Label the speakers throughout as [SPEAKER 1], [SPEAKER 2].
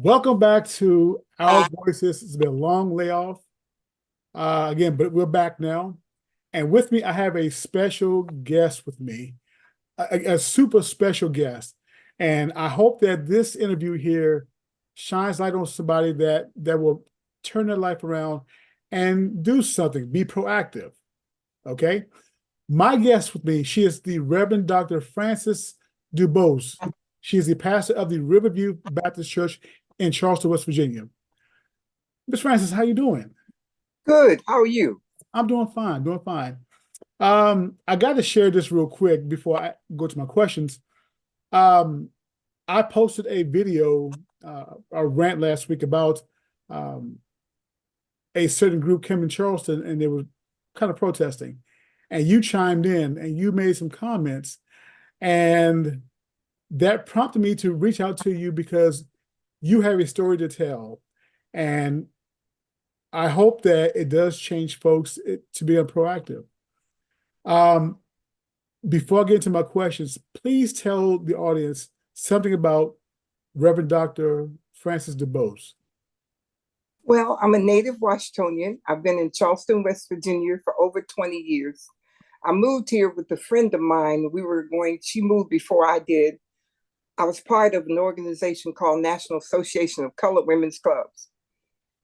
[SPEAKER 1] Welcome back to Our Voices. It's been a long layoff. Again, but we're back now. And with me, I have a special guest with me, a super special guest. And I hope that this interview here shines light on somebody that will turn their life around and do something, be proactive. Okay? My guest with me, she is the Reverend Dr. Frances DuBose. She is the pastor of the Riverview Baptist Church in Charleston, West Virginia. Ms. Frances, how you doing?
[SPEAKER 2] Good. How are you?
[SPEAKER 1] I'm doing fine, doing fine. I got to share this real quick before I go to my questions. I posted a video, a rant last week about a certain group came in Charleston and they were kind of protesting. And you chimed in and you made some comments. And that prompted me to reach out to you because you have a story to tell. And I hope that it does change folks to be proactive. Before I get into my questions, please tell the audience something about Reverend Dr. Frances DuBose.
[SPEAKER 2] Well, I'm a native Washingtonian. I've been in Charleston, West Virginia for over 20 years. I moved here with a friend of mine. She moved before I did. I was part of an organization called National Association of Colored Women's Clubs.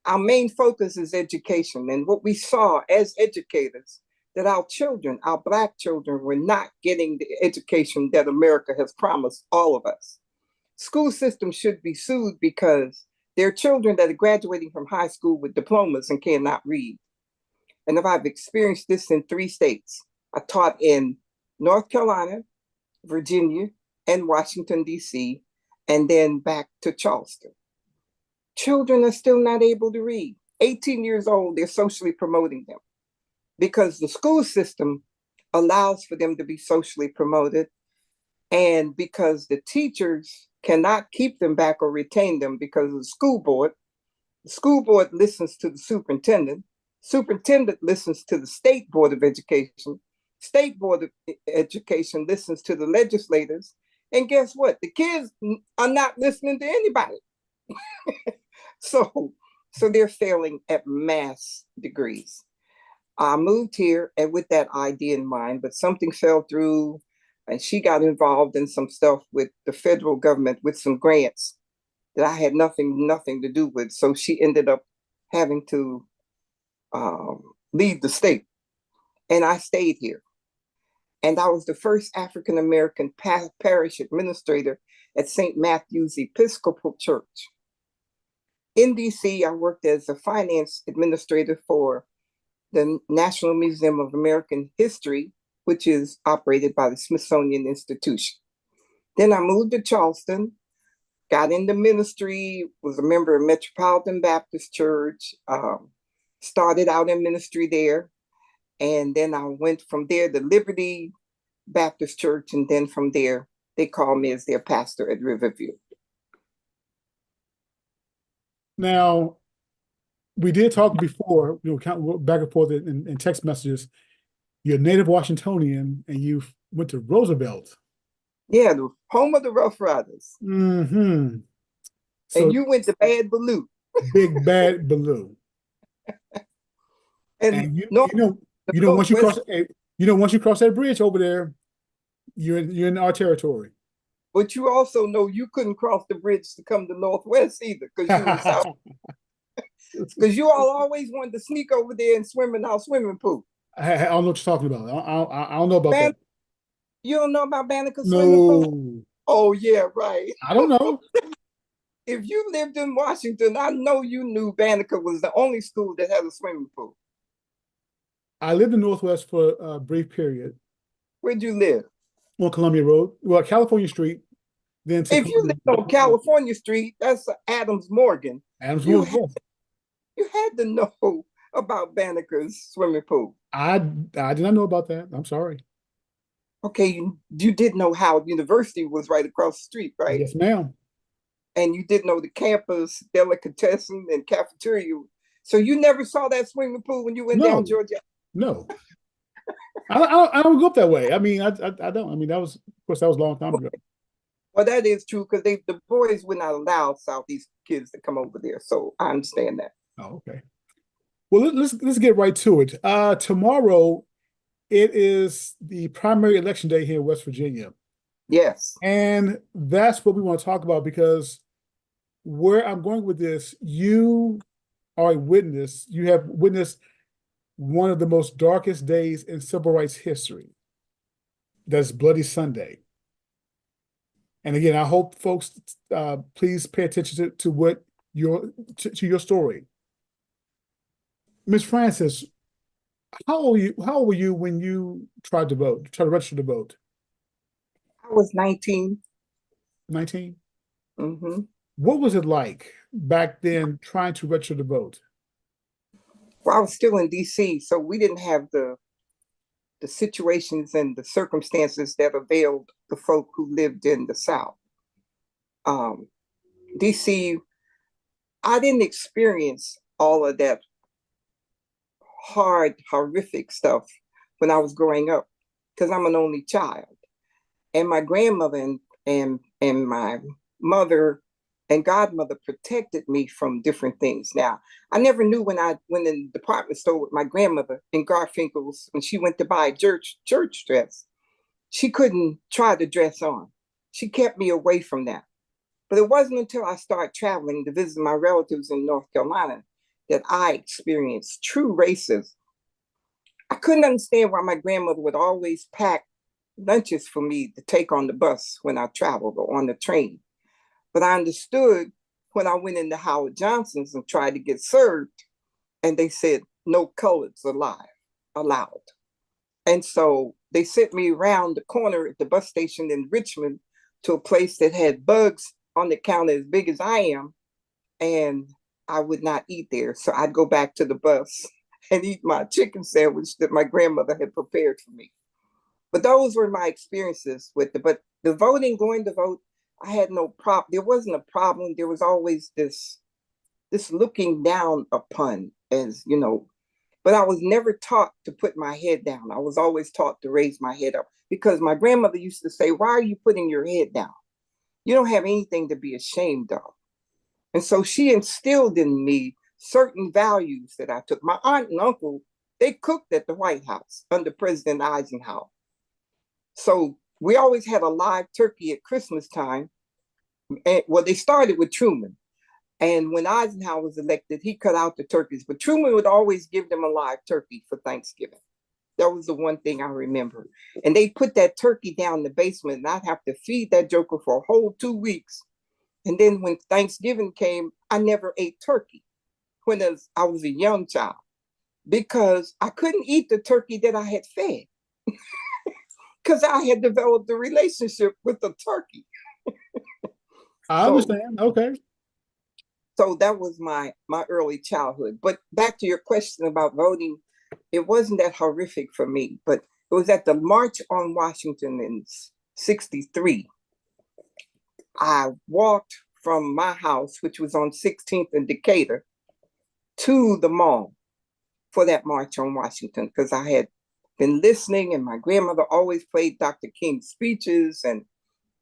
[SPEAKER 2] Our main focus is education. And what we saw as educators, that our children, our Black children, were not getting the education that America has promised all of us. School systems should be sued because There are children that are graduating from high school with diplomas and cannot read. And if I've experienced this in 3 states, I taught in North Carolina, Virginia, and Washington, D.C., and then back to Charleston. Children are still not able to read. 18 years old, they're socially promoting them because the school system allows for them to be socially promoted, and because the teachers cannot keep them back or retain them because of the school board. The school board listens to the superintendent. Superintendent listens to the state board of education. State board of education listens to the legislators. And guess what? The kids are not listening to anybody. So they're failing at mass degrees. I moved here and with that idea in mind, but something fell through, and she got involved in some stuff with the federal government with some grants that I had nothing to do with. So she ended up having to leave the state, and I stayed here. And I was the first African American parish administrator at St. Matthew's Episcopal Church. In DC, I worked as a finance administrator for the National Museum of American History, which is operated by the Smithsonian Institution. Then I moved to Charleston, got into ministry, was a member of Metropolitan Baptist Church, started out in ministry there. And then I went from there to Liberty Baptist Church. And then from there, they called me as their pastor at Riverview.
[SPEAKER 1] Now, we did talk before, back and forth in text messages. You're a native Washingtonian and you went to Roosevelt.
[SPEAKER 2] Yeah, the home of the Rough Riders.
[SPEAKER 1] Mm-hmm. So
[SPEAKER 2] and you went to Bad Baloo.
[SPEAKER 1] Big Bad Baloo.
[SPEAKER 2] And
[SPEAKER 1] once you cross that bridge over there, you're in our territory.
[SPEAKER 2] But you also know you couldn't cross the bridge to come to Northwest either, because you were South. Because you all always wanted to sneak over there and swim in our swimming pool.
[SPEAKER 1] I don't know what you're talking about. I don't know about that.
[SPEAKER 2] You don't know about Banneker swimming pool?
[SPEAKER 1] No.
[SPEAKER 2] Oh, yeah, right.
[SPEAKER 1] I don't know.
[SPEAKER 2] If you lived in Washington, I know you knew Banneker was the only school that had a swimming pool.
[SPEAKER 1] I lived in Northwest for a brief period.
[SPEAKER 2] Where'd you live?
[SPEAKER 1] On Columbia Road. Well, California Street. Then
[SPEAKER 2] if you lived on California Street, that's Adams Morgan.
[SPEAKER 1] Adams Morgan.
[SPEAKER 2] You had to know about Banneker's swimming pool.
[SPEAKER 1] I did not know about that. I'm sorry.
[SPEAKER 2] Okay, you did know Howard University was right across the street, right?
[SPEAKER 1] Yes, ma'am.
[SPEAKER 2] And you did know the campus, delicatessen, and cafeteria. So you never saw that swimming pool when you went down Georgia?
[SPEAKER 1] No. I don't go up that way. I mean, I don't. I mean, that was, of course, that was a long time ago.
[SPEAKER 2] Well, that is true, because the boys would not allow Southeast kids to come over there. So I understand that.
[SPEAKER 1] Oh, okay. Well, let's get right to it. Tomorrow, it is the primary election day here in West Virginia.
[SPEAKER 2] Yes.
[SPEAKER 1] And that's what we want to talk about, because where I'm going with this, you are a witness. You have witnessed one of the most darkest days in civil rights history. That's Bloody Sunday. And again, I hope folks please pay attention to what to your story. Ms. Francis, how old were you when you tried to register to vote?
[SPEAKER 2] I was 19.
[SPEAKER 1] 19?
[SPEAKER 2] Mm-hmm.
[SPEAKER 1] What was it like back then trying to register to vote?
[SPEAKER 2] Well, I was still in DC, so we didn't have the situations and the circumstances that availed the folk who lived in the South. DC, I didn't experience all of that horrific stuff when I was growing up, because I'm an only child. And my grandmother and my mother and godmother protected me from different things. Now, I never knew when I went in the department store with my grandmother in Garfinkel's, when she went to buy a church dress, she couldn't try the dress on. She kept me away from that. But it wasn't until I started traveling to visit my relatives in North Carolina that I experienced true racism. I couldn't understand why my grandmother would always pack lunches for me to take on the bus when I traveled or on the train. But I understood when I went into Howard Johnson's and tried to get served, and they said no coloreds allowed. And so they sent me around the corner at the bus station in Richmond to a place that had bugs on the counter as big as I am, and I would not eat there. So I'd go back to the bus and eat my chicken sandwich that my grandmother had prepared for me. But those were my experiences with it. But the voting, going to vote, I had no problem. There wasn't a problem. There was always this looking down upon, as you know. But I was never taught to put my head down. I was always taught to raise my head up because my grandmother used to say, "Why are you putting your head down? You don't have anything to be ashamed of." And so she instilled in me certain values that I took. My aunt and uncle, they cooked at the White House under President Eisenhower. So we always had a live turkey at Christmas time. And well, they started with Truman. And when Eisenhower was elected, he cut out the turkeys. But Truman would always give them a live turkey for Thanksgiving. That was the one thing I remember. And they put that turkey down in the basement, and I'd have to feed that joker for a whole 2 weeks. And then when Thanksgiving came, I never ate turkey when I was a young child because I couldn't eat the turkey that I had fed because I had developed a relationship with the turkey.
[SPEAKER 1] I
[SPEAKER 2] So,
[SPEAKER 1] understand. Okay.
[SPEAKER 2] so that was my early childhood. But back to your question about voting, it wasn't that horrific for me, but it was at the March on Washington in 63. I walked from my house, which was on 16th and Decatur, to the mall for that March on Washington because I had been listening, and my grandmother always played Dr. King's speeches. And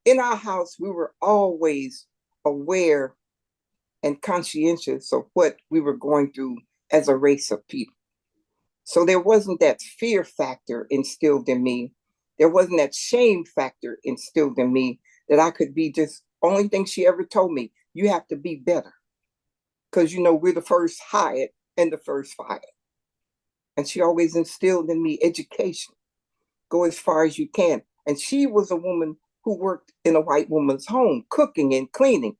[SPEAKER 2] in our house, we were always aware and conscientious of what we were going through as a race of people. So there wasn't that fear factor instilled in me. There wasn't that shame factor instilled in me that I could be just, only thing she ever told me, you have to be better. Because, we're the first hired and the first fired. And she always instilled in me education. Go as far as you can. And she was a woman who worked in a white woman's home, cooking and cleaning,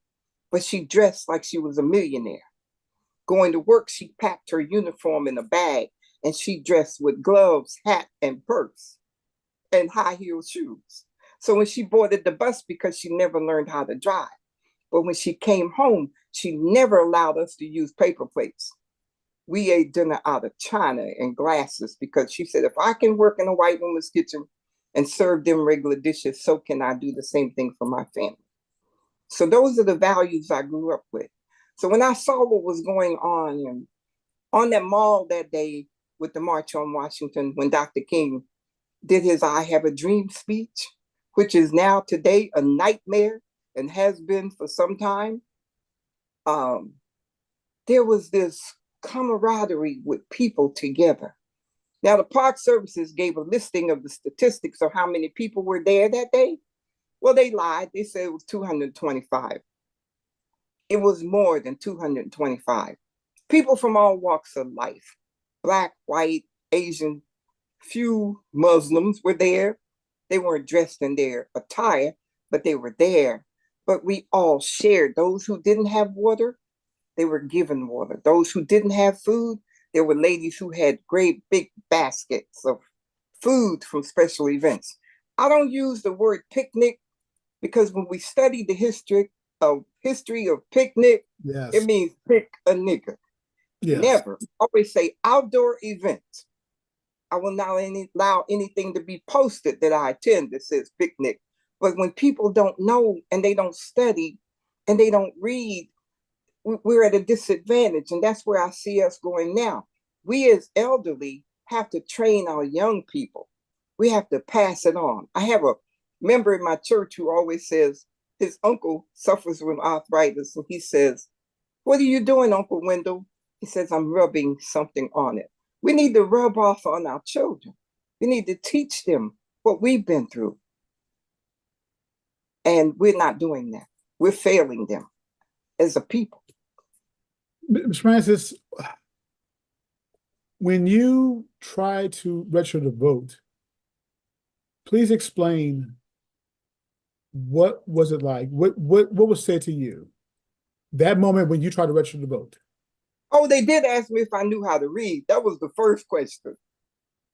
[SPEAKER 2] but she dressed like she was a millionaire. Going to work, she packed her uniform in a bag and she dressed with gloves, hat, and purse and high heel shoes. So when she boarded the bus, because she never learned how to drive, but when she came home, she never allowed us to use paper plates. We ate dinner out of china and glasses because she said, if I can work in a white woman's kitchen and serve them regular dishes, so can I do the same thing for my family. So those are the values I grew up with. So when I saw what was going on and on that mall that day with the March on Washington, when Dr. King did his I Have a Dream speech, which is now today a nightmare and has been for some time, there was this camaraderie with people together. Now, the Park Services gave a listing of the statistics of how many people were there that day. Well, they lied. They said it was 225. It was more than 225. People from all walks of life, Black, white, Asian, few Muslims were there. They weren't dressed in their attire, but they were there. But we all shared. Those who didn't have water, they were given water. Those who didn't have food, there were ladies who had great big baskets of food from special events. I don't use the word picnic because when we study the history of picnic, it
[SPEAKER 1] Yes.
[SPEAKER 2] means pick a nigger.
[SPEAKER 1] Yes.
[SPEAKER 2] Never. I always say outdoor events. I will not allow anything to be posted that I attend that says picnic. But when people don't know and they don't study and they don't read, we're at a disadvantage. And that's where I see us going now. We as elderly have to train our young people. We have to pass it on. I have a member in my church who always says his uncle suffers from arthritis. And he says, what are you doing, Uncle Wendell? He says, I'm rubbing something on it. We need to rub off on our children. We need to teach them what we've been through. And we're not doing that. We're failing them as a people.
[SPEAKER 1] Ms. Francis, when you try to register to vote, please explain what was it like? What was said to you that moment when you tried to register to vote?
[SPEAKER 2] Oh, they did ask me if I knew how to read. That was the first question.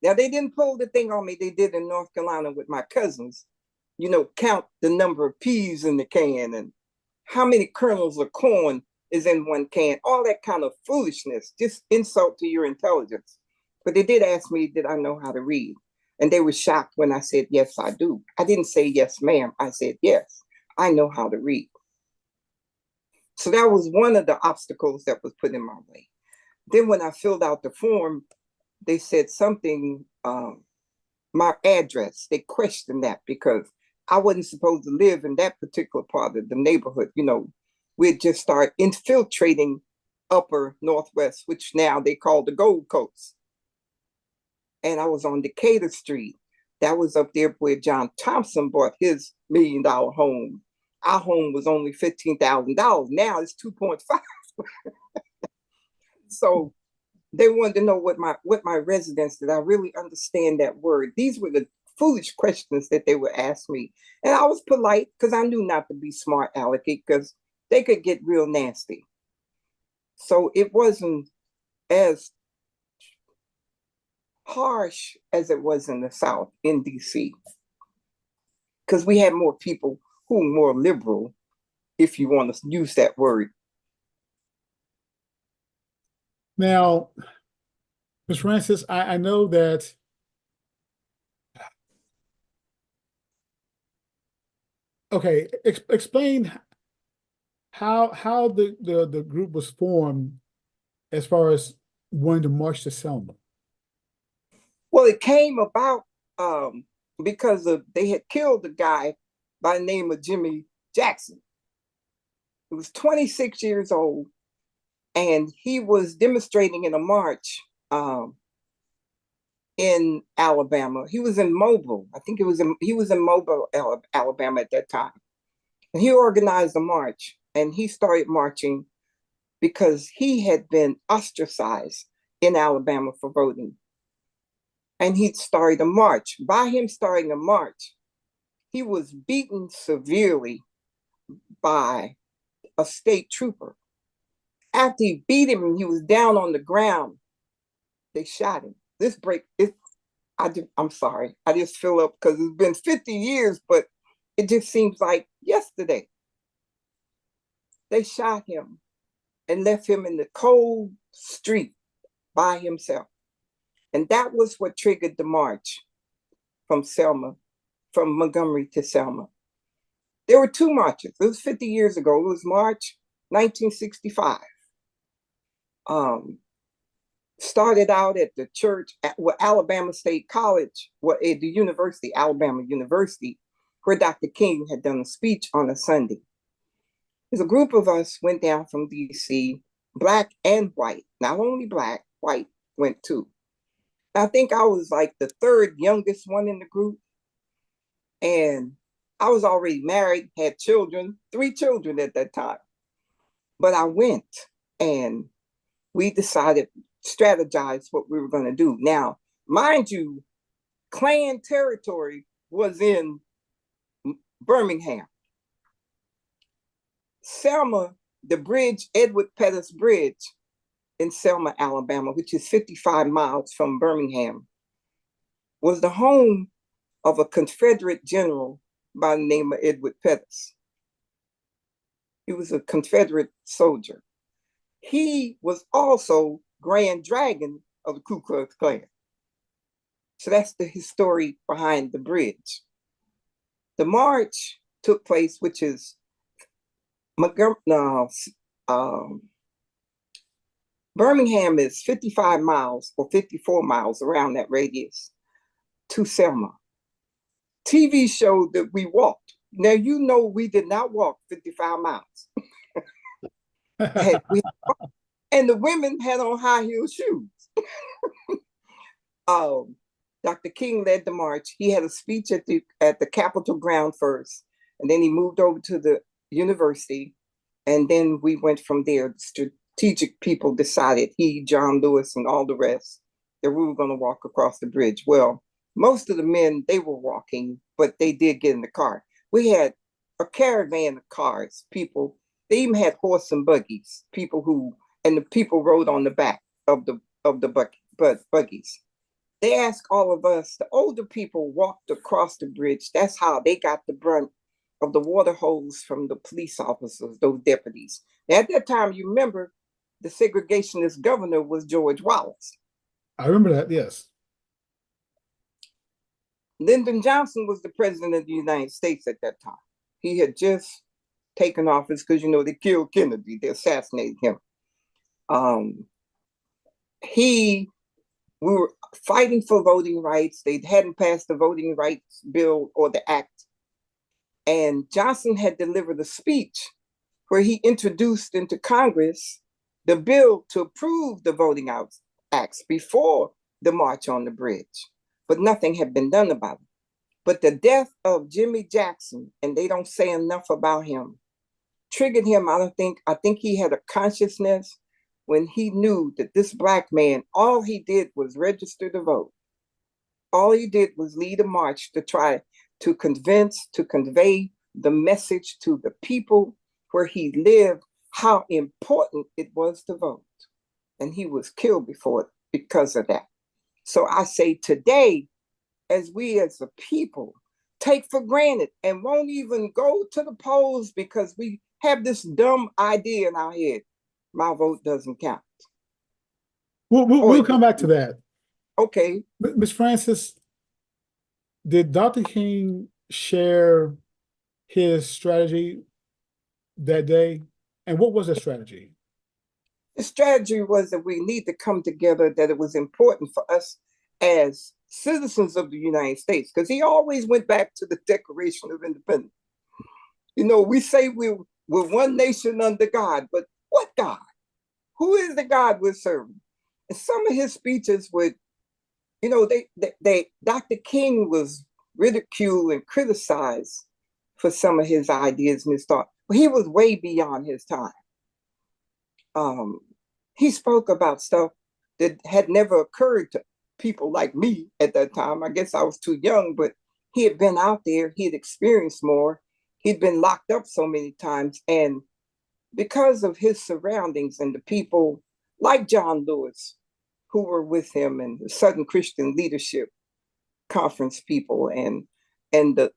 [SPEAKER 2] Now, they didn't pull the thing on me they did in North Carolina with my cousins. Count the number of peas in the can and how many kernels of corn is in one can, all that kind of foolishness, just insult to your intelligence. But they did ask me, did I know how to read? And they were shocked when I said, yes, I do. I didn't say, yes, ma'am. I said, yes, I know how to read. So that was one of the obstacles that was put in my way. Then when I filled out the form, they said something, my address, they questioned that because I wasn't supposed to live in that particular part of the neighborhood. We'd just start infiltrating upper Northwest, which now they call the Gold Coast. And I was on Decatur Street. That was up there where John Thompson bought his $1 million home. Our home was only $15,000. Now it's 2.5. So they wanted to know what my residence did. I really understand that word. These were the foolish questions that they would ask me. And I was polite because I knew not to be smart alecky because they could get real nasty. So it wasn't as harsh as it was in the South, in DC, because we had more people who were more liberal, if you want to use that word.
[SPEAKER 1] Now, Ms. Francis, I know that okay, explain how the group was formed as far as wanting to march to Selma.
[SPEAKER 2] Well, it came about because they had killed a guy by the name of Jimmy Jackson. He was 26 years old, and he was demonstrating in a march in Alabama. He was in Mobile. I think he was in Mobile, Alabama at that time. And he organized a march, and he started marching because he had been ostracized in Alabama for voting. And he started a march. By him starting a march, he was beaten severely by a state trooper. After he beat him and he was down on the ground, they shot him. I'm sorry. I just feel up because it's been 50 years, but it just seems like yesterday. They shot him and left him in the cold street by himself. And that was what triggered the march from Montgomery to Selma. There were two marches. It was 50 years ago. It was March 1965. Started out at the church at Alabama State College, at the university, Alabama University, where Dr. King had done a speech on a Sunday. There's a group of us went down from DC, black and white, not only black, white went too. I think I was like the third youngest one in the group. And I was already married, had children, 3 children at that time. But I went and we decided, strategized what we were going to do. Now, mind you, Klan territory was in Birmingham. Selma, the bridge, Edward Pettus Bridge in Selma, Alabama, which is 55 miles from Birmingham, was the home of a Confederate general by the name of Edward Pettus. He was a Confederate soldier. He was also Grand Dragon of the Ku Klux Klan. So that's the history behind the bridge. The march took place, which is Birmingham is 55 miles or 54 miles around that radius to Selma. TV showed that we walked. Now, we did not walk 55 miles. And the women had on high heel shoes. Dr. King led the march. He had a speech at the Capitol ground first, and then he moved over to the university, and then we went from there. The strategic people decided, he, John Lewis, and all the rest, that we were going to walk across the bridge. Well, most of the men, they were walking, but they did get in the car. We had a caravan of cars, people. They even had horse and buggies, and the people rode on the back of the buggies. They asked all of us, the older people walked across the bridge. That's how they got the brunt of the water hose from the police officers, those deputies. At that time, you remember the segregationist governor was George Wallace.
[SPEAKER 1] I remember that, yes.
[SPEAKER 2] Lyndon Johnson was the president of the United States at that time. He had just taken office because, they killed Kennedy, they assassinated him. Um, we were fighting for voting rights. They hadn't passed the voting rights bill or the act. And Johnson had delivered a speech where he introduced into Congress the bill to approve the voting acts before the March on the Bridge. But nothing had been done about it. But the death of Jimmy Jackson, and they don't say enough about him, triggered him. I think he had a consciousness when he knew that this Black man, all he did was register to vote. All he did was lead a march to try to convey the message to the people where he lived, how important it was to vote. And he was killed because of that. So I say today, as we as a people take for granted and won't even go to the polls because we have this dumb idea in our head, my vote doesn't count.
[SPEAKER 1] We'll come back to that.
[SPEAKER 2] Okay.
[SPEAKER 1] Ms. Francis, did Dr. King share his strategy that day? And what was the strategy?
[SPEAKER 2] The strategy was that we need to come together, that it was important for us as citizens of the United States, because he always went back to the Declaration of Independence. We say we're one nation under God, but what God? Who is the God we're serving? And some of his speeches would, Dr. King was ridiculed and criticized for some of his ideas and his thoughts. But he was way beyond his time. He spoke about stuff that had never occurred to people like me at that time. I guess I was too young, but he had been out there. He had experienced more. He'd been locked up so many times. And because of his surroundings and the people like John Lewis, who were with him, and the Southern Christian Leadership Conference people, and the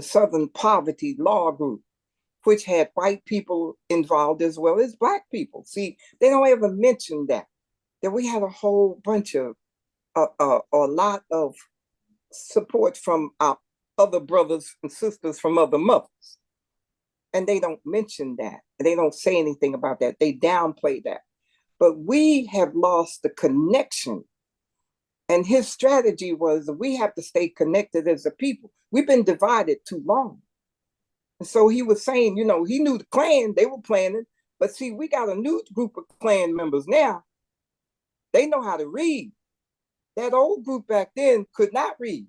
[SPEAKER 2] Southern Poverty Law Group, which had white people involved as well as Black people. See, they don't ever mention that we had a whole bunch of, a lot of support from our other brothers and sisters from other mothers. And they don't mention that. They don't say anything about that. They downplay that. But we have lost the connection. And his strategy was that we have to stay connected as a people. We've been divided too long. And so he was saying, he knew the Klan, they were planning. But see, we got a new group of Klan members now. They know how to read. That old group back then could not read.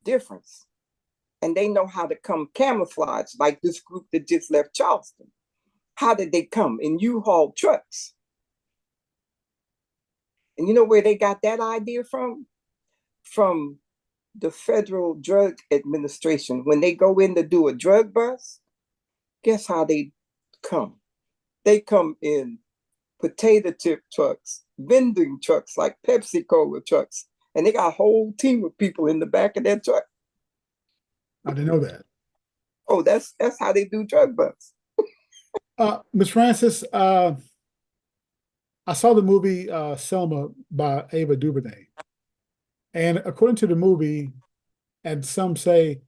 [SPEAKER 2] Difference. And they know how to come camouflage, like this group that just left Charleston. How did they come? In U-Haul trucks. And you know where they got that idea from? From the Federal Drug Administration. When they go in to do a drug bust, guess how they come? They come in potato chip trucks, vending trucks like Pepsi Cola trucks. And they got a whole team of people in the back of that truck.
[SPEAKER 1] I didn't know that.
[SPEAKER 2] Oh, that's how they do drug busts.
[SPEAKER 1] Ms. Francis, I saw the movie Selma by Ava DuVernay. And according to the movie, and some say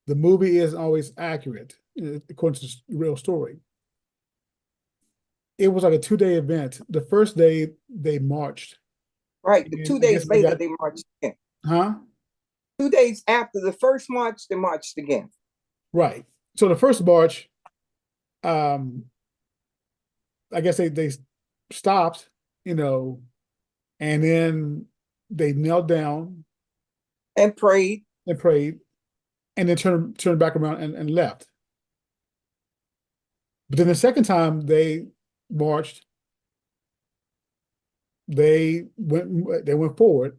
[SPEAKER 1] the movie isn't always accurate, according to the real story. It was like a 2-day event. The first day they marched.
[SPEAKER 2] Right. The 2 days later, they marched again.
[SPEAKER 1] Huh?
[SPEAKER 2] 2 days after the first march, they marched again.
[SPEAKER 1] Right. So the first march, I guess they stopped, and then they knelt down
[SPEAKER 2] and prayed,
[SPEAKER 1] and then turned back around and left. But then the second time they marched, they went forward,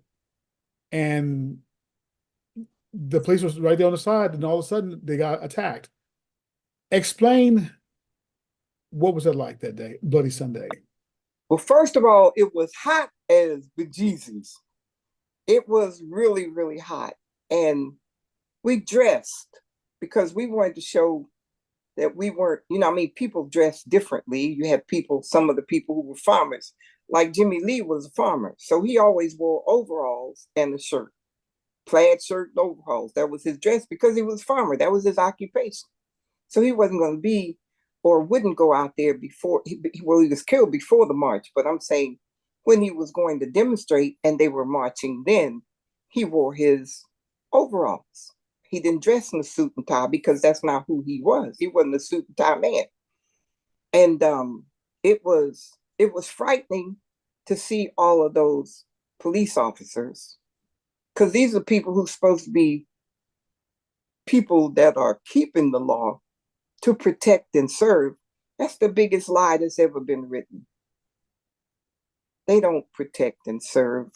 [SPEAKER 1] and the police was right there on the side, and all of a sudden they got attacked. Explain what was it like that day, Bloody Sunday?
[SPEAKER 2] Well, first of all, it was hot as bejesus. It was really, really hot. And we dressed because we wanted to show that we weren't, I mean, people dress differently. You had people, some of the people who were farmers, like Jimmy Lee was a farmer. So he always wore overalls and a shirt, plaid shirt and overalls. That was his dress because he was a farmer. That was his occupation. So he wasn't going to be or wouldn't go out there before, well, he was killed before the march. But I'm saying when he was going to demonstrate and they were marching then, he wore his overalls. He didn't dress in a suit and tie because that's not who he was. He wasn't a suit and tie man. And it was frightening to see all of those police officers because these are people who're supposed to be people that are keeping the law to protect and serve. That's the biggest lie that's ever been written. They don't protect and serve.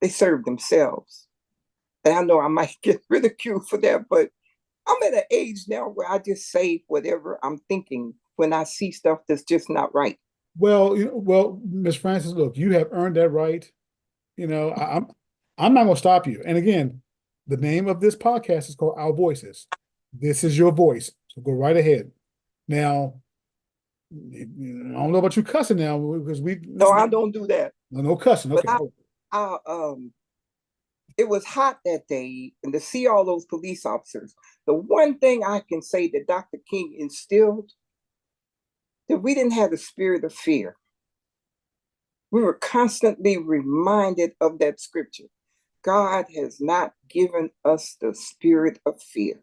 [SPEAKER 2] They serve themselves. And I know I might get ridiculed for that, but I'm at an age now where I just say whatever I'm thinking when I see stuff that's just not right.
[SPEAKER 1] Well, Miss Francis, look, you have earned that right. I'm not going to stop you. And again, the name of this podcast is called Our Voices. This is your voice, so go right ahead. Now, I don't know about you cussing now because
[SPEAKER 2] No, I don't do that.
[SPEAKER 1] No cussing.
[SPEAKER 2] But
[SPEAKER 1] Okay.
[SPEAKER 2] I it was hot that day, and to see all those police officers, the one thing I can say that Dr. King instilled that we didn't have the spirit of fear. We were constantly reminded of that scripture. God has not given us the spirit of fear.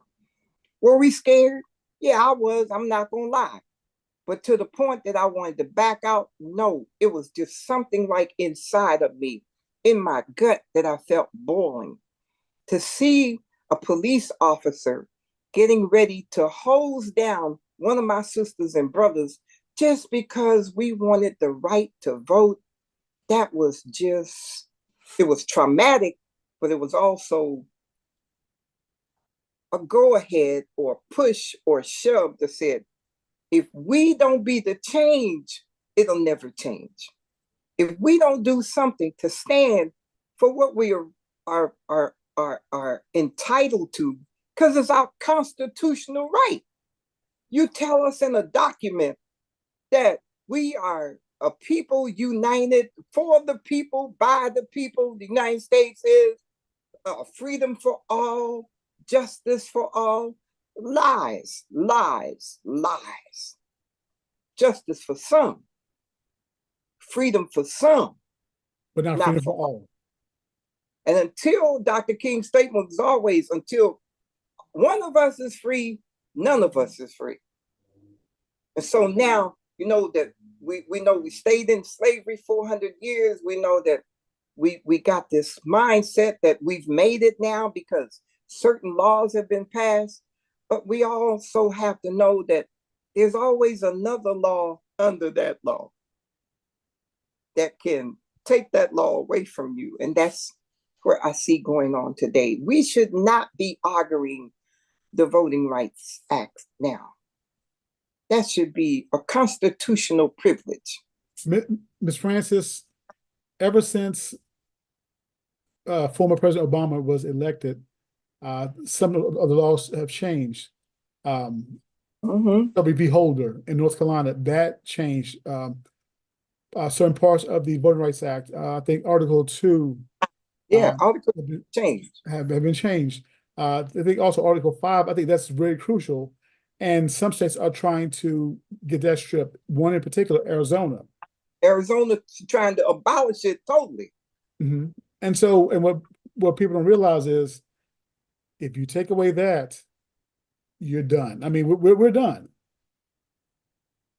[SPEAKER 2] Were we scared? Yeah, I was. I'm not going to lie. But to the point that I wanted to back out, no, it was just something like inside of me, in my gut, that I felt boiling. To see a police officer getting ready to hose down one of my sisters and brothers just because we wanted the right to vote, that was just, it was traumatic, but it was also a go ahead or push or shove that said, if we don't be the change, it'll never change. If we don't do something to stand for what we are entitled to, because it's our constitutional right. You tell us in a document that we are a people united for the people, by the people. The United States is freedom for all, justice for all. Lies, lies, lies. Justice for some, freedom for some,
[SPEAKER 1] But not
[SPEAKER 2] not
[SPEAKER 1] freedom
[SPEAKER 2] for
[SPEAKER 1] for
[SPEAKER 2] all.
[SPEAKER 1] all.
[SPEAKER 2] And until Dr. King's statement was always, until one of us is free, none of us is free. And so now, that we know we stayed in slavery 400 years. We know that we got this mindset that we've made it now because certain laws have been passed. But we also have to know that there's always another law under that law that can take that law away from you. And that's where I see going on today. We should not be arguing the Voting Rights Act now. That should be a constitutional privilege.
[SPEAKER 1] Ms. Francis, ever since former President Obama was elected, some of the laws have changed. W.B. Holder in North Carolina, that changed certain parts of the Voting Rights Act. I think Article 2
[SPEAKER 2] Article changed.
[SPEAKER 1] Have been changed. I think also Article 5, I think that's very crucial. And some states are trying to get that stripped. One in particular, Arizona.
[SPEAKER 2] Arizona trying to abolish it totally.
[SPEAKER 1] And so, and what people don't realize is, if you take away that, you're done. I mean, we're done.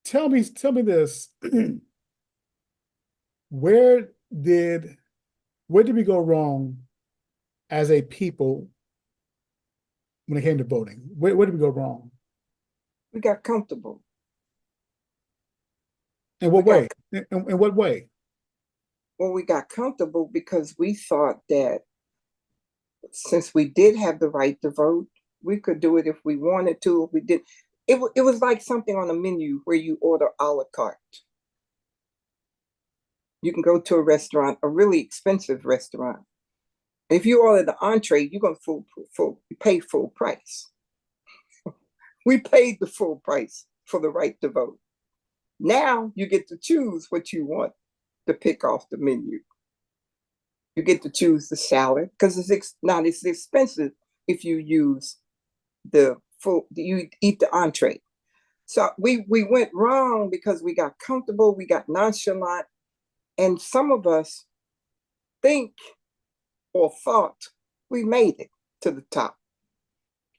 [SPEAKER 1] Tell me this. Where did we go wrong as a people when it came to voting? Where did we go wrong?
[SPEAKER 2] We got comfortable.
[SPEAKER 1] In what way? In what way?
[SPEAKER 2] Well, we got comfortable because we thought that since we did have the right to vote, we could do it if we wanted to, if we did. it was like something on a menu where you order a la carte. You can go to a restaurant, a really expensive restaurant. If you order the entree, you're gonna pay full price. We paid the full price for the right to vote. Now you get to choose what you want to pick off the menu. You get to choose the salad because it's not as expensive if you use you eat the entree. So we went wrong because we got comfortable, we got nonchalant, and some of us think or thought we made it to the top.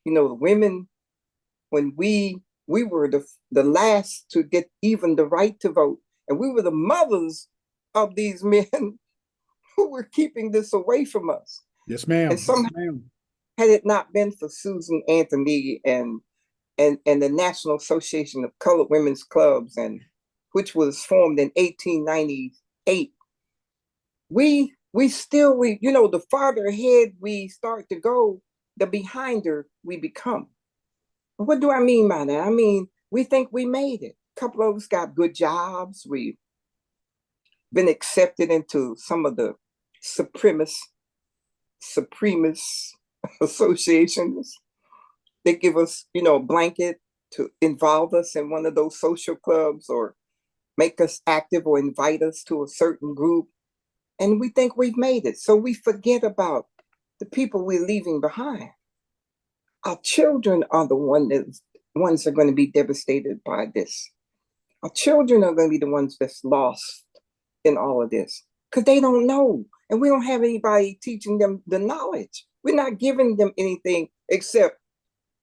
[SPEAKER 2] You know, the women, when we were the last to get even the right to vote, and we were the mothers of these men who were keeping this away from us.
[SPEAKER 1] Yes, ma'am.
[SPEAKER 2] And somehow,
[SPEAKER 1] Yes, ma'am.
[SPEAKER 2] had it not been for Susan Anthony and the National Association of Colored Women's Clubs, and which was formed in 1898, we still you know, the farther ahead we start to go, the behinder we become. What do I mean by that? I mean, we think we made it. A couple of us got good jobs. We've been accepted into some of the supremist associations. They give us, you know, a blanket to involve us in one of those social clubs or make us active or invite us to a certain group. And we think we've made it. So we forget about the people we're leaving behind. Our children are the ones that are going to be devastated by this. Our children are going to be the ones that's lost in all of this because they don't know. And we don't have anybody teaching them the knowledge. We're not giving them anything except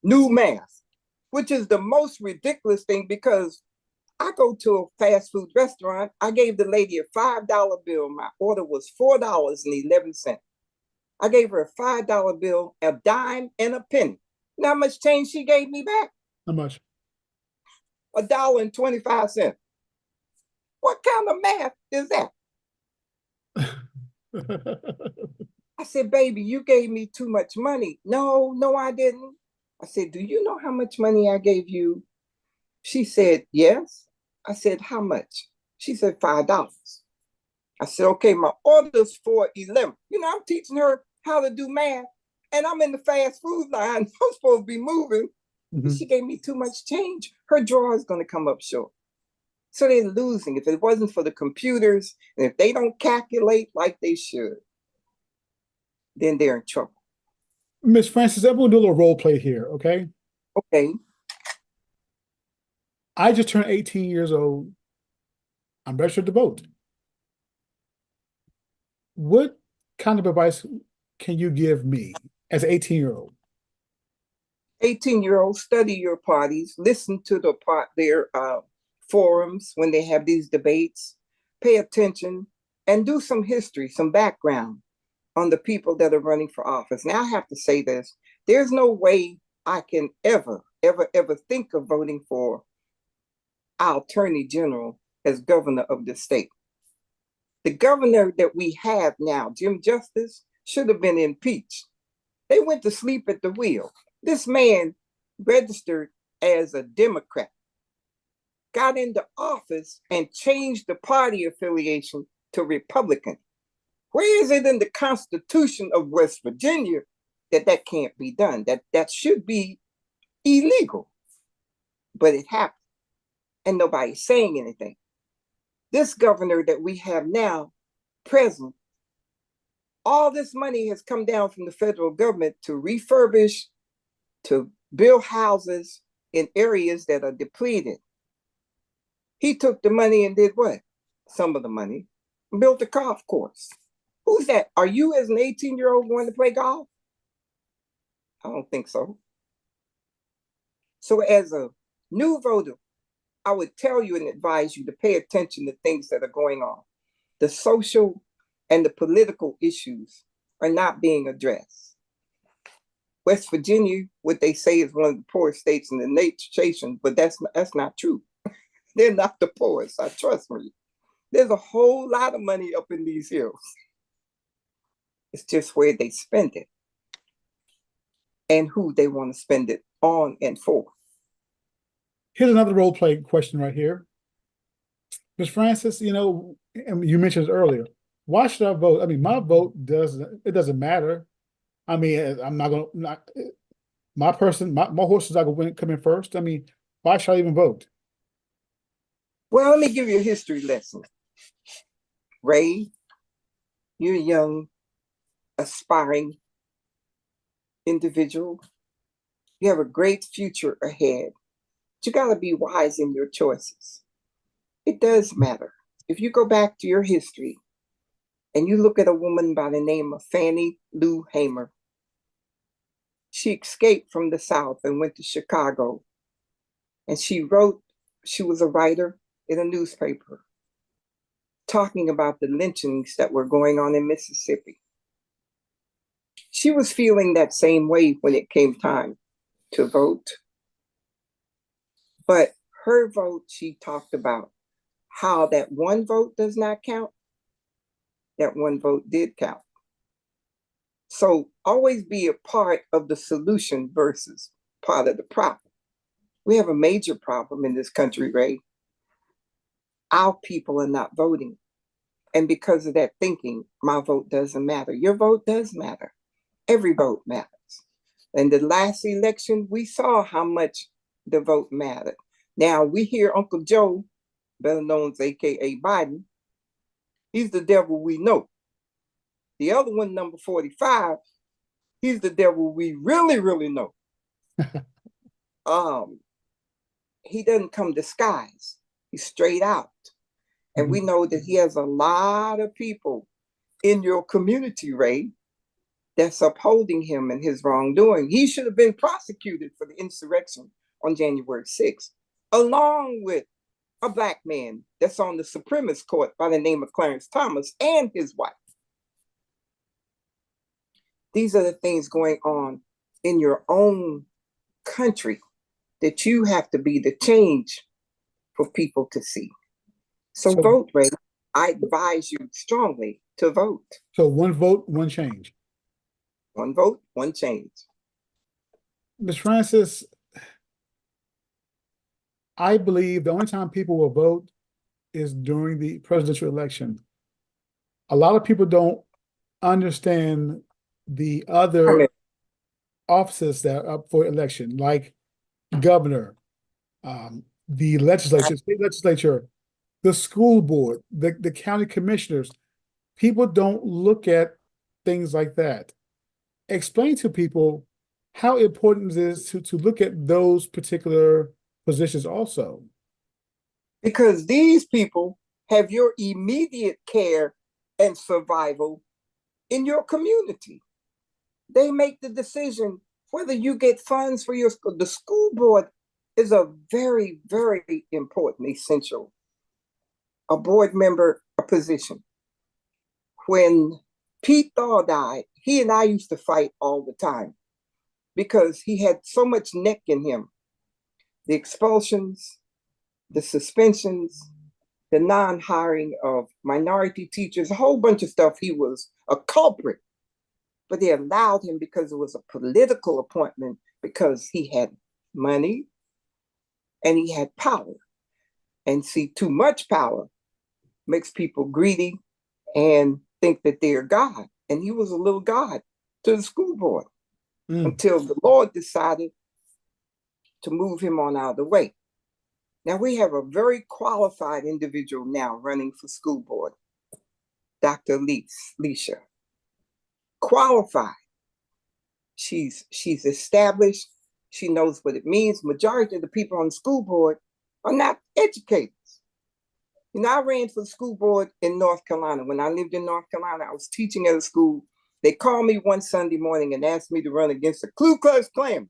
[SPEAKER 2] new math, which is the most ridiculous thing because I go to a fast food restaurant. I gave the lady a $5 bill. My order was $4.11. I gave her a $5 bill, a dime, and a penny. You know how much change she gave me back?
[SPEAKER 1] How much?
[SPEAKER 2] $1.25. What kind of math is that? I said, baby, you gave me too much money. No, I didn't. I said, do you know how much money I gave you? She said, yes. I said, how much? She said, $5. I said, okay, my order's for 11. You know, I'm teaching her how to do math, and I'm in the fast food line. I'm supposed to be moving. Mm-hmm. She gave me too much change. Her drawer is going to come up short. So they're losing. If it wasn't for the computers, and if they don't calculate like they should, then they're in trouble.
[SPEAKER 1] Miss Francis, I'm going to do a little role play here, okay?
[SPEAKER 2] Okay.
[SPEAKER 1] I just turned 18 years old. I'm registered to vote. What kind of advice can you give me as an 18-year-old?
[SPEAKER 2] 18-year-olds, study your parties, listen to their forums when they have these debates, pay attention, and do some history, some background on the people that are running for office. Now, I have to say this. There's no way I can ever think of voting for our attorney general as governor of the state. The governor that we have now, Jim Justice, should have been impeached. They went to sleep at the wheel. This man registered as a Democrat, got into office and changed the party affiliation to Republican. Where is it in the Constitution of West Virginia that can't be done? That should be illegal. But it happened, and nobody's saying anything. This governor that we have now, present, all this money has come down from the federal government to refurbish, to build houses in areas that are depleted. He took the money and did what? Some of the money, built a golf course. Who's that? Are you, as an 18-year-old, going to play golf? I don't think so. So as a new voter, I would tell you and advise you to pay attention to things that are going on. The social and the political issues are not being addressed. West Virginia, what they say, is one of the poorest states in the nation, but that's not true. They're not the poorest, trust me. There's a whole lot of money up in these hills. It's just where they spend it and who they want to spend it on and for.
[SPEAKER 1] Here's another role play question right here. Ms. Francis, you know, and you mentioned it earlier. Why should I vote? I mean, my vote doesn't matter. I mean, I'm not gonna not my person, my horse is not gonna come in first. I mean, why should I even vote?
[SPEAKER 2] Well, let me give you a history lesson. Ray, you're a young, aspiring individual. You have a great future ahead. But you got to be wise in your choices. It does matter. If you go back to your history and you look at a woman by the name of Fannie Lou Hamer, she escaped from the South and went to Chicago. And she was a writer in a newspaper talking about the lynchings that were going on in Mississippi. She was feeling that same way when it came time to vote. But her vote, she talked about how that one vote does not count. That one vote did count. So always be a part of the solution versus part of the problem. We have a major problem in this country, Ray. Our people are not voting. And because of that thinking, my vote doesn't matter. Your vote does matter. Every vote matters. In the last election, we saw how much the vote mattered. Now we hear Uncle Joe, better known as AKA Biden, he's the devil we know. The other one, number 45, he's the devil we really, really know. He doesn't come disguised. He's straight out. And we know that he has a lot of people in your community, Ray, that's upholding him in his wrongdoing. He should have been prosecuted for the insurrection on January 6th, along with a Black man that's on the supremacist court by the name of Clarence Thomas and his wife. These are the things going on in your own country that you have to be the change for people to see. So vote, Ray. I advise you strongly to vote.
[SPEAKER 1] So one vote, one change.
[SPEAKER 2] One vote, one change.
[SPEAKER 1] Ms. Francis, I believe the only time people will vote is during the presidential election. A lot of people don't understand the other offices that are up for election, like governor, the legislature, state legislature, the school board, the county commissioners. People don't look at things like that. Explain to people how important it is to look at those particular positions also.
[SPEAKER 2] Because these people have your immediate care and survival in your community. They make the decision whether you get funds for your school. The school board is a very, very important, essential, a board member position. When Pete Thaw died, he and I used to fight all the time because he had so much neck in him. The expulsions, the suspensions, the non-hiring of minority teachers, a whole bunch of stuff. He was a culprit, but they allowed him because it was a political appointment, because he had money and he had power. And see, too much power makes people greedy and think that they're God. And he was a little God to the school board until the Lord decided to move him on out of the way. Now we have a very qualified individual now running for school board, Dr. Leisha. Qualified. She's established. She knows what it means. Majority of the people on the school board are not educated. You know, I ran for the school board in North Carolina. When I lived in North Carolina, I was teaching at a school. They called me one Sunday morning and asked me to run against the Ku Klux Klan.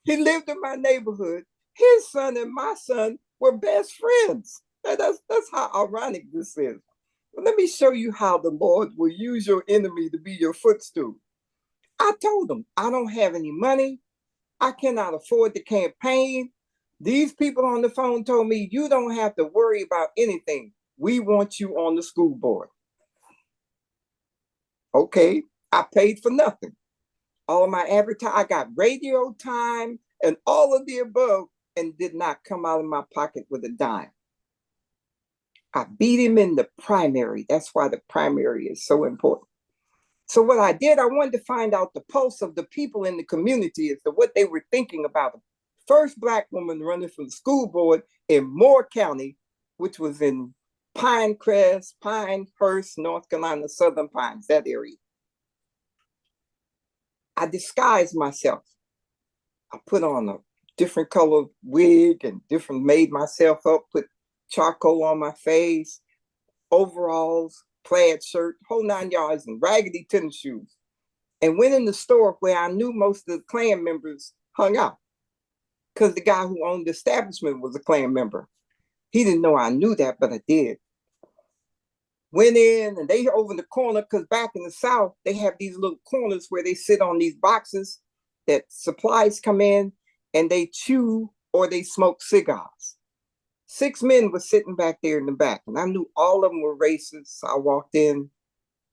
[SPEAKER 2] He lived in my neighborhood. His son and my son were best friends. That's how ironic this is. But let me show you how the Lord will use your enemy to be your footstool. I told him, I don't have any money. I cannot afford the campaign. These people on the phone told me, you don't have to worry about anything. We want you on the school board. Okay, I paid for nothing. All of my advertising, I got radio time. and all of the above, and did not come out of my pocket with a dime. I beat him in the primary. That's why the primary is so important. So what I did, I wanted to find out the pulse of the people in the community as to what they were thinking about the first Black woman running for the school board in Moore County, which was in Pinecrest, Pinehurst, North Carolina, Southern Pines, that area. I disguised myself. I put on a different color wig and made myself up, put charcoal on my face, overalls, plaid shirt, whole 9 yards, and raggedy tennis shoes, and went in the store where I knew most of the Klan members hung out, because the guy who owned the establishment was a Klan member. He didn't know I knew that, but I did. Went in, and they over in the corner, because back in the South, they have these little corners where they sit on these boxes that supplies come in, and they chew or they smoke cigars. 6 men were sitting back there in the back, and I knew all of them were racist. I walked in.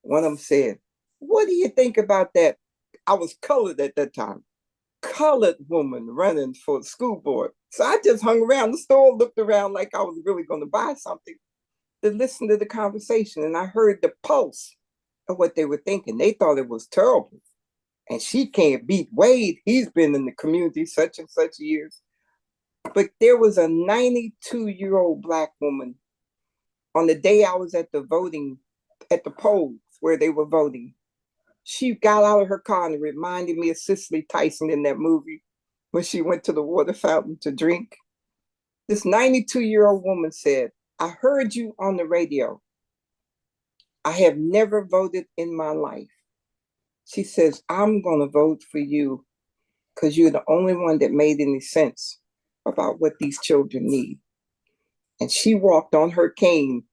[SPEAKER 2] One of them said, "What do you think about that?" I was colored at that time. Colored woman running for the school board. So I just hung around the store, looked around like I was really going to buy something, to listen to the conversation. And I heard the pulse of what they were thinking. They thought it was terrible. And she can't beat Wade. He's been in the community such and such years. But there was a 92-year-old Black woman on the day I was at the polls where they were voting. She got out of her car and reminded me of Cicely Tyson in that movie when she went to the water fountain to drink. This 92-year-old woman said, "I heard you on the radio. I have never voted in my life." She says, "I'm going to vote for you because you're the only one that made any sense about what these children need." And she walked on her cane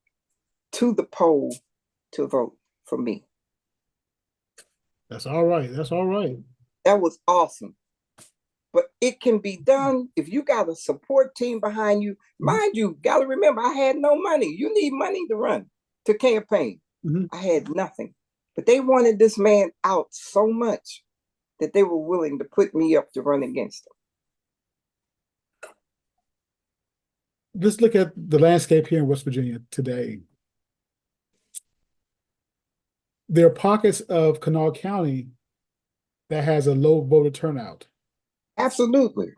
[SPEAKER 2] to the poll to vote for me.
[SPEAKER 1] That's all right. That's all right.
[SPEAKER 2] That was awesome. But it can be done if you got a support team behind you. Mind you, got to remember, I had no money. You need money to run, to campaign. I had nothing. But they wanted this man out so much that they were willing to put me up to run against him.
[SPEAKER 1] Let's look at the landscape here in West Virginia today. There are pockets of Kanawha County that has a low voter turnout.
[SPEAKER 2] Absolutely.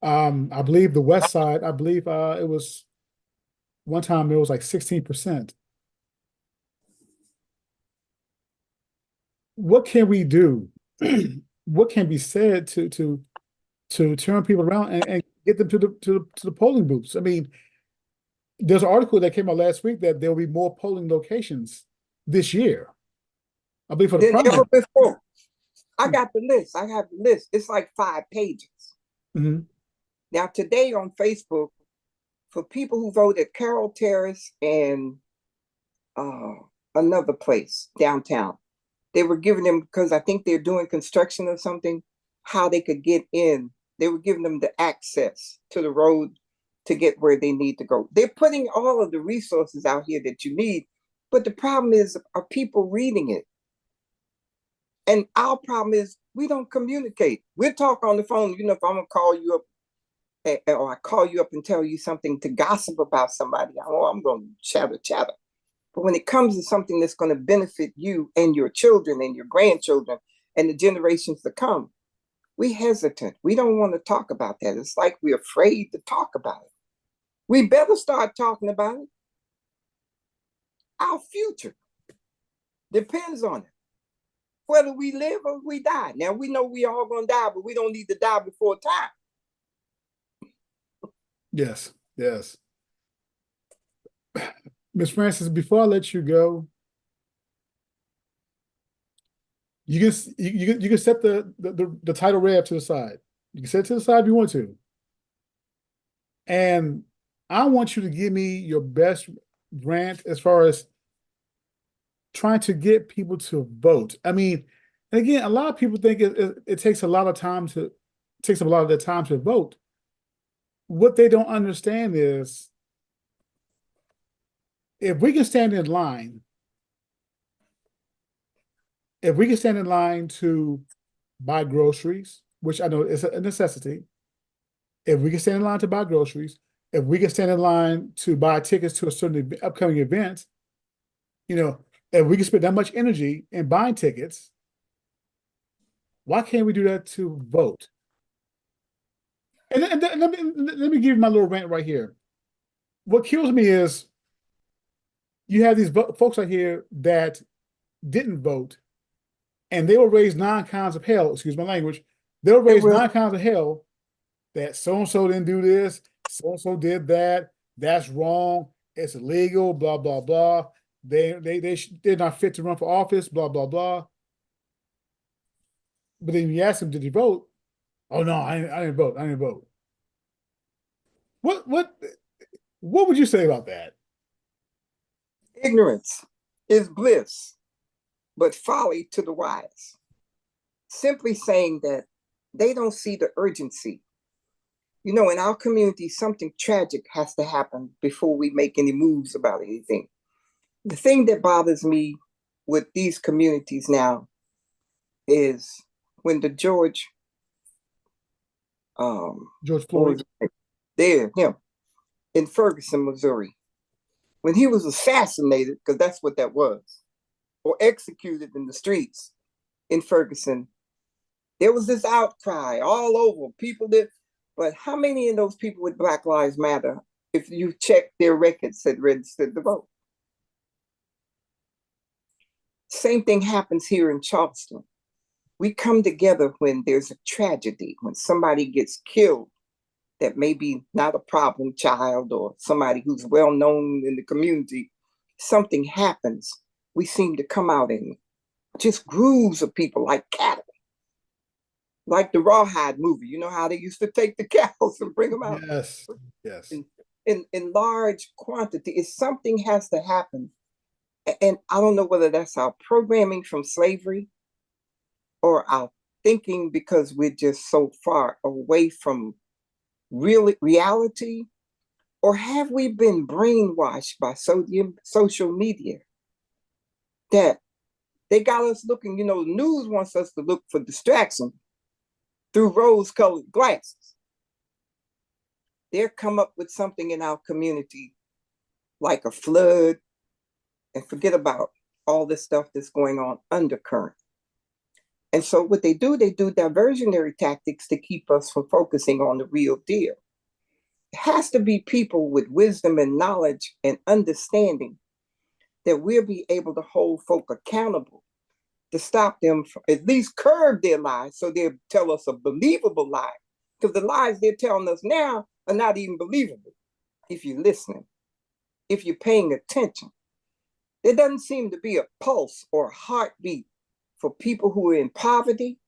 [SPEAKER 1] I believe the west side, I believe it was one time it was like 16%. What can we do? What can be said to turn people around and get them to the polling booths? I mean, there's an article that came out last week that there will be more polling locations this year. I believe for the
[SPEAKER 2] Than ever
[SPEAKER 1] primary.
[SPEAKER 2] before. I got the list. I have the list. It's like 5 pages. Now, today on Facebook, for people who vote at Carroll Terrace and another place downtown, they were giving them, because I think they're doing construction or something, how they could get in. They were giving them the access to the road to get where they need to go. They're putting all of the resources out here that you need. But the problem is, are people reading it? And our problem is we don't communicate. We'll talk on the phone. You know, if I'm going to call you up, or I call you up and tell you something to gossip about somebody, I'm going to chatter. But when it comes to something that's going to benefit you and your children and your grandchildren and the generations to come, we hesitant. We don't want to talk about that. It's like we're afraid to talk about it. We better start talking about it. Our future depends on it. Whether we live or we die. Now, we know we all going to die, but we don't need to die before time.
[SPEAKER 1] Yes, yes. Ms. Francis, before I let you go, you can set the title rep to the side. You can set it to the side if you want to. And I want you to give me your best rant as far as trying to get people to vote. I mean, and again, a lot of people think it takes a lot of time takes up a lot of their time to vote. What they don't understand is if we can stand in line, to buy groceries, which I know is a necessity, if we can stand in line to buy groceries, if we can stand in line to buy tickets to a certain upcoming event, you know, if we can spend that much energy in buying tickets, why can't we do that to vote? And let me give you my little rant right here. What kills me is you have these folks out here that didn't vote, and they will raise nine kinds of hell. Excuse my language. They'll
[SPEAKER 2] It
[SPEAKER 1] raise
[SPEAKER 2] will.
[SPEAKER 1] nine kinds of hell that so and so didn't do this, so and so did that. That's wrong. It's illegal. Blah blah blah. They're not fit to run for office. Blah blah blah. But then you ask them, did you vote? Oh no, I didn't vote. I didn't vote. What what what would you say about that?
[SPEAKER 2] Ignorance is bliss, but folly to the wise. Simply saying that they don't see the urgency. You know, in our community, something tragic has to happen before we make any moves about anything. The thing that bothers me with these communities now is when the
[SPEAKER 1] George
[SPEAKER 2] what was
[SPEAKER 1] Floyd.
[SPEAKER 2] it? There, him, in Ferguson, Missouri, when he was assassinated, because that's what that was, or executed in the streets in Ferguson, there was this outcry all over. People that, but how many of those people with Black Lives Matter, if you check their records, had registered to vote? Same thing happens here in Charleston. We come together when there's a tragedy, when somebody gets killed that may be not a problem child or somebody who's well known in the community. Something happens. We seem to come out in just grooves of people like cattle, like the Rawhide movie. You know how they used to take the cows and bring them out
[SPEAKER 1] Yes, yes.
[SPEAKER 2] in, in large quantity. It's something has to happen. And I don't know whether that's our programming from slavery or our thinking because we're just so far away from reality, or have we been brainwashed by social media that they got us looking, you know, the news wants us to look for distraction through rose-colored glasses. They'll come up with something in our community like a flood and forget about all this stuff that's going on undercurrent. And so what they do diversionary tactics to keep us from focusing on the real deal. It has to be people with wisdom and knowledge and understanding that we'll be able to hold folk accountable to stop them from at least curb their lies so they'll tell us a believable lie. Because the lies they're telling us now are not even believable if you're listening, if you're paying attention. There doesn't seem to be a pulse or a heartbeat for people who are in poverty.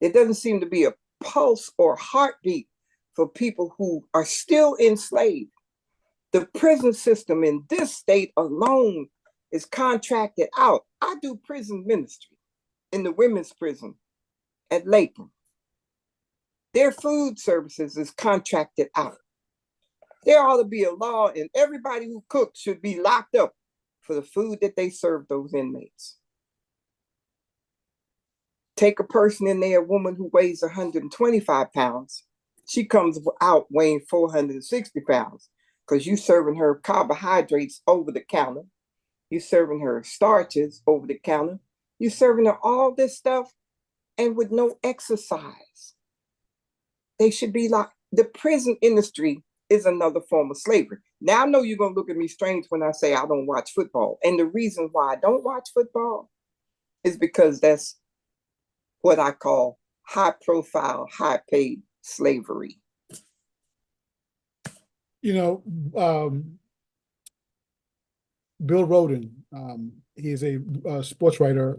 [SPEAKER 2] There doesn't seem to be a pulse or heartbeat for people who are still enslaved. The prison system in this state alone is contracted out. I do prison ministry in the women's prison at Lakeland. Their food services is contracted out. There ought to be a law, and everybody who cooks should be locked up for the food that they serve those inmates. Take a person in there, a woman who weighs 125 pounds. She comes out weighing 460 pounds because you serving her carbohydrates over the counter. You serving her starches over the counter. You serving her all this stuff and with no exercise. They should be like, the prison industry is another form of slavery. Now I know you're going to look at me strange when I say I don't watch football. And the reason why I don't watch football is because that's what I call high profile, high paid slavery.
[SPEAKER 1] You know, Bill Rhoden, he is a sports writer.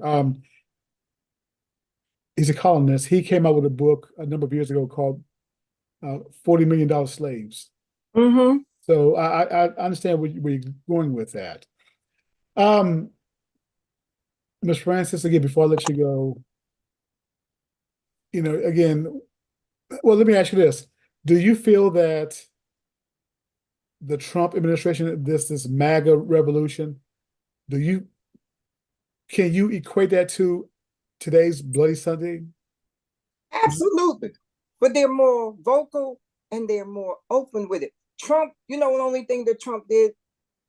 [SPEAKER 1] He's a columnist. He came out with a book a number of years ago called $40 Million Slaves.
[SPEAKER 2] Mm-hmm.
[SPEAKER 1] So I understand where you're going with that. Ms. Francis, again, before I let you go, you know, again, well, let me ask you this. Do you feel that the Trump administration, this MAGA revolution, can you equate that to today's Bloody Sunday?
[SPEAKER 2] Absolutely. But they're more vocal and they're more open with it. Trump, the only thing that Trump did,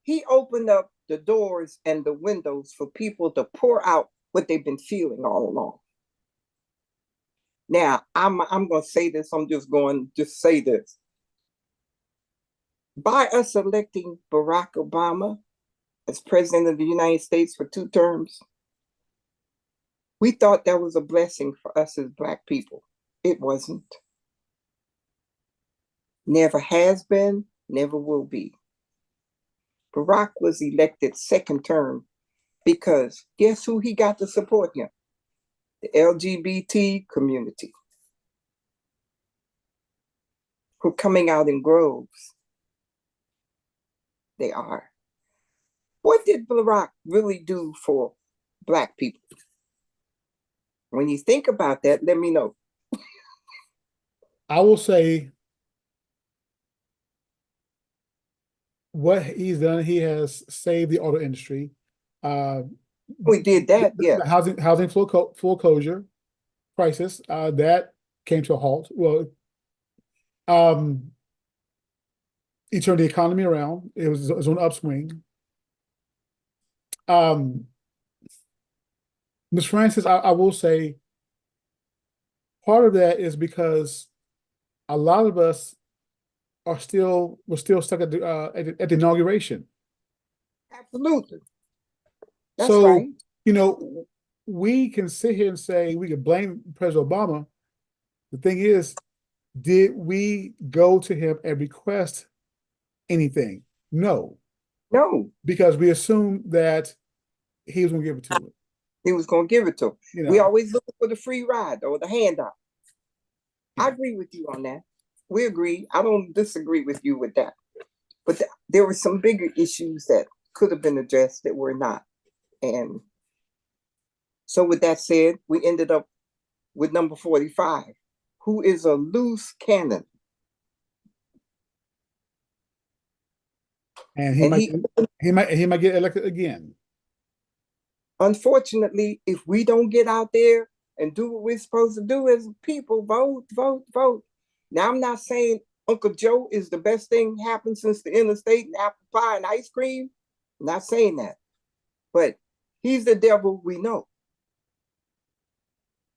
[SPEAKER 2] he opened up the doors and the windows for people to pour out what they've been feeling all along. Now, I'm going to say this. I'm just going to say this. By us electing Barack Obama as president of the United States for 2 terms, we thought that was a blessing for us as Black people. It wasn't. Never has been, never will be. Barack was elected 2nd term because guess who he got to support him? The LGBT community, who are coming out in groves. They are. What did Barack really do for Black people? When you think about that, let me know.
[SPEAKER 1] I will say what he's done, he has saved the auto industry.
[SPEAKER 2] We did that, yeah.
[SPEAKER 1] The housing foreclosure crisis, that came to a halt. Well, he turned the economy around. It was on an upswing. Ms. Francis, I will say part of that is because a lot of us we're still stuck at the inauguration.
[SPEAKER 2] Absolutely. That's
[SPEAKER 1] So,
[SPEAKER 2] right.
[SPEAKER 1] we can sit here and say we can blame President Obama. The thing is, did we go to him and request anything? No.
[SPEAKER 2] No.
[SPEAKER 1] Because we assumed that he was going to give it to us.
[SPEAKER 2] He was going to give it to him. We always look for the free ride or the handout. I agree with you on that. We agree. I don't disagree with you with that. But there were some bigger issues that could have been addressed that were not. And so with that said, we ended up with number 45, who is a loose cannon.
[SPEAKER 1] And he might get elected again.
[SPEAKER 2] Unfortunately, if we don't get out there and do what we're supposed to do as people, vote, vote, vote. Now, I'm not saying Uncle Joe is the best thing happened since the interstate and apple pie and ice cream. I'm not saying that. But he's the devil we know.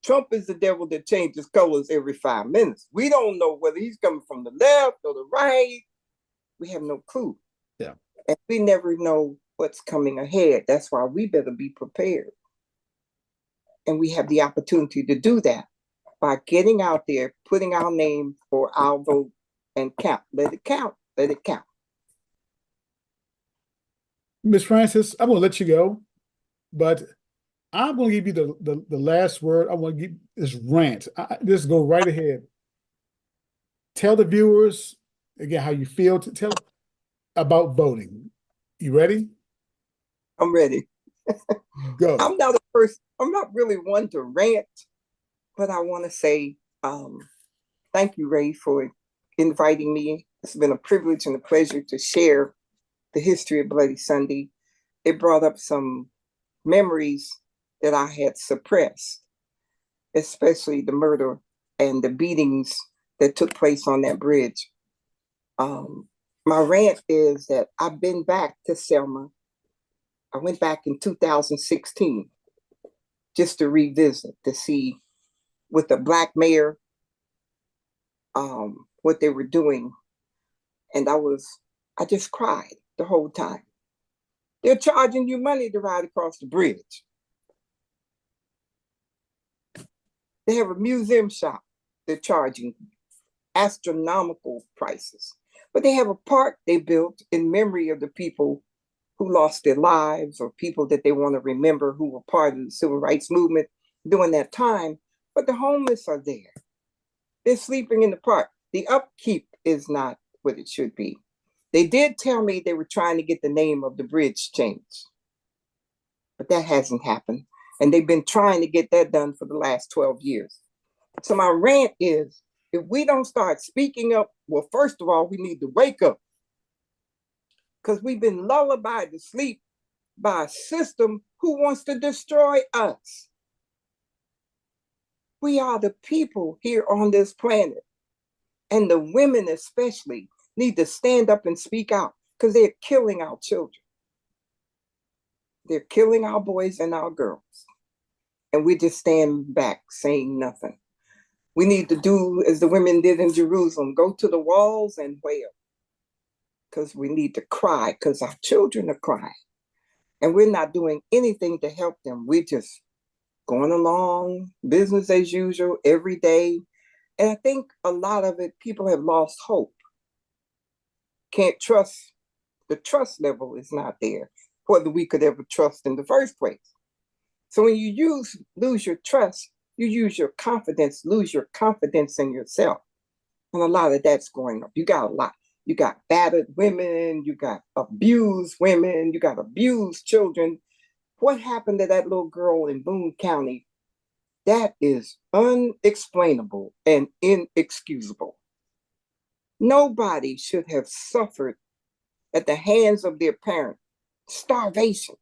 [SPEAKER 2] Trump is the devil that changes colors every 5 minutes. We don't know whether he's coming from the left or the right. We have no clue.
[SPEAKER 1] Yeah.
[SPEAKER 2] And we never know what's coming ahead. That's why we better be prepared. And we have the opportunity to do that by getting out there, putting our name for our vote and count. Let it count. Let it count.
[SPEAKER 1] Ms. Francis, I'm going to let you go, but I'm going to give you the last word. I want to give this rant. Just go right ahead. Tell the viewers again how you feel. Tell about voting. You ready?
[SPEAKER 2] I'm ready.
[SPEAKER 1] Go.
[SPEAKER 2] I'm not really one to rant, but I want to say thank you, Ray, for inviting me. It's been a privilege and a pleasure to share the history of Bloody Sunday. It brought up some memories that I had suppressed, especially the murder and the beatings that took place on that bridge. My rant is that I've been back to Selma. I went back in 2016 just to revisit, to see with the Black mayor, what they were doing. And I just cried the whole time. They're charging you money to ride across the bridge. They have a museum shop. They're charging astronomical prices. But they have a park they built in memory of the people who lost their lives or people that they want to remember who were part of the civil rights movement during that time. But the homeless are there. They're sleeping in the park. The upkeep is not what it should be. They did tell me they were trying to get the name of the bridge changed, but that hasn't happened. And they've been trying to get that done for the last 12 years. So my rant is, if we don't start speaking up, well, first of all, we need to wake up, because we've been lullabied to sleep by a system who wants to destroy us. We are the people here on this planet. And the women especially need to stand up and speak out because they're killing our children. They're killing our boys and our girls. And we just stand back saying nothing. We need to do as the women did in Jerusalem, go to the walls and wail. Because we need to cry because our children are crying. And we're not doing anything to help them. We're just going along, business as usual, every day. And I think a lot of it, people have lost hope. Can't trust, the trust level is not there, whether we could ever trust in the first place. So when you lose your trust, you lose your confidence in yourself. And a lot of that's going up. You got a lot. You got battered women, you got abused women, you got abused children. What happened to that little girl in Boone County? That is unexplainable and inexcusable. Nobody should have suffered at the hands of their parent. Starvation.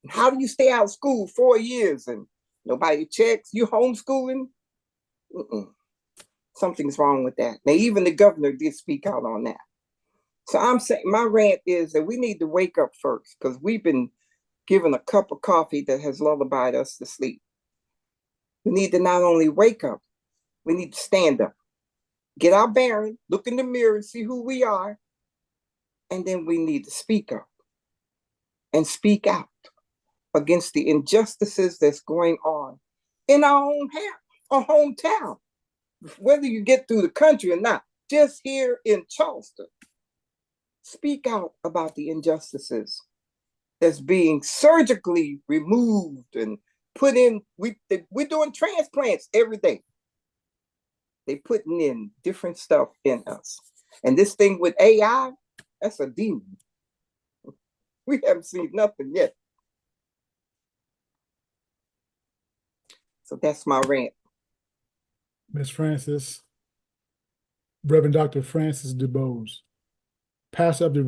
[SPEAKER 2] How do you stay out of school 4 years and nobody checks? You homeschooling? Mm-mm. Something's wrong with that. Now, even the governor did speak out on that. So I'm saying my rant is that we need to wake up first because we've been given a cup of coffee that has lullabied us to sleep. We need to not only wake up, we need to stand up, get our bearing, look in the mirror and see who we are. And then we need to speak up and speak out against the injustices that's going on in our hometown. Whether you get through the country or not, just here in Charleston, speak out about the injustices that's being surgically removed and put in. We're doing transplants every day. They putting in different stuff in us. And this thing with AI, that's a demon. We haven't seen nothing yet. So that's my rant.
[SPEAKER 1] Miss Frances, Reverend Dr. Frances DuBose, pastor of the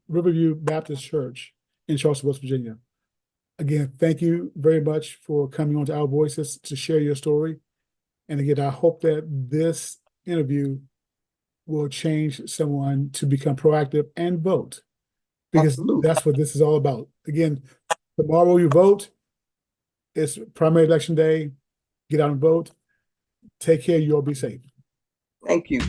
[SPEAKER 1] Riverview Baptist Church in Charleston, West Virginia. Again, thank you very much for coming on to Our Voices to share your story. And again, I hope that this interview will change someone to become proactive and vote, because
[SPEAKER 2] Absolutely.
[SPEAKER 1] that's what this is all about. Again, tomorrow you vote. It's primary election day. Get out and vote. Take care. You all be safe.
[SPEAKER 2] Thank you.